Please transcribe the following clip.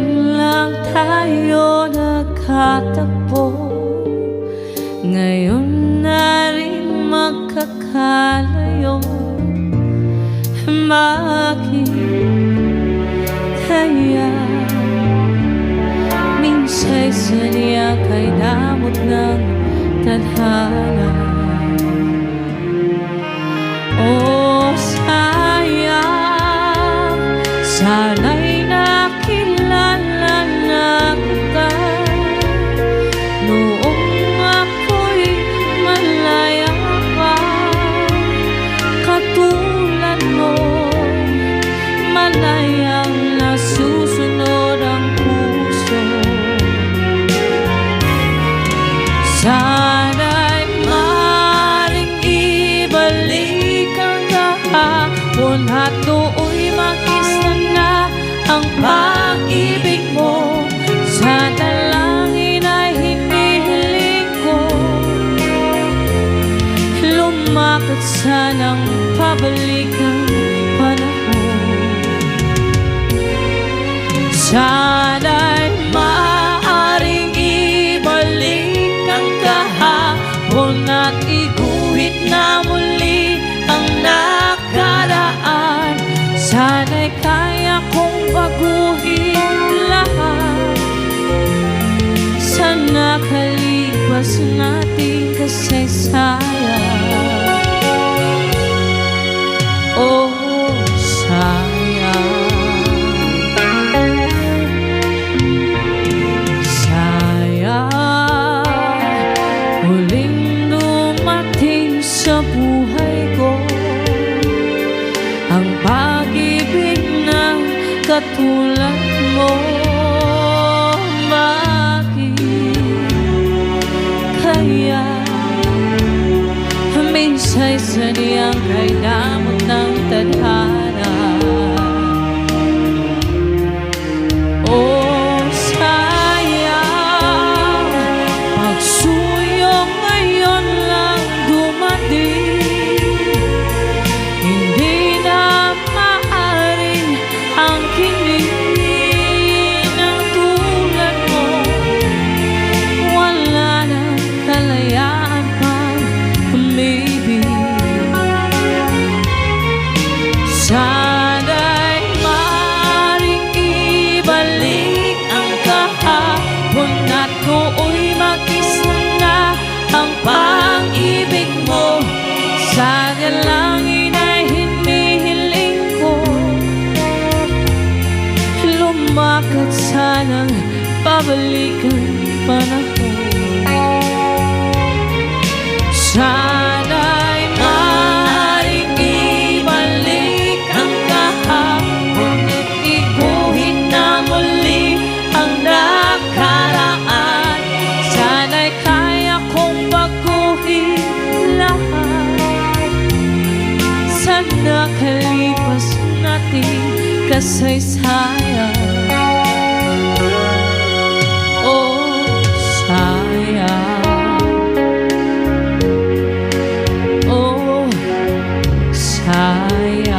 Ngayon lang tayo nagkatagpo, ngayon na rin magkakalayo. Bakit kaya minsa'y sadya kay damot ng tadhana? Oh, sayang, sana'y nakilala na kita noong ako'y malaya pa. Katulad mo, malayang nasusunod ang puso. Sana'y maring ibalik ang kahapon at nooy makita na ang pag-ibig mo. Sa dalangin ay hinihiling ko, lumakad sanang pabalik ang panahon. Sana'y maaaring ibalik ang kahapon at iguhit na muli ang nakaraan. Sana'y kaya kong baguhin lahat sa nakalipas nating kasaysayan. Oh, sayang, huling dumating sa buhay ko ang pag-ibig na katulad mo. Bakit kaya minsa'y sadyang kay damot ng tadhana? Oh, sayang, pagsuyong ngayon lang dumating. Hindi na maaaring angkinin ang tulad mo. Wala nang kalayaan pang umibig. Sana'y maaaring ibalik ang kahapon at nooy mag-isa na ang pag-ibig mo. Sa dalangin ay hinihiling ko, lumakad sanang pabalik ang panahon. Sana'y maaaring ibalik ang kahapon at iguhin na muli ang nakaraan. Sana'y kaya kong baguhin lahat sa nakalipas nating kasaysayan. Oh, sayang, oh, sayang.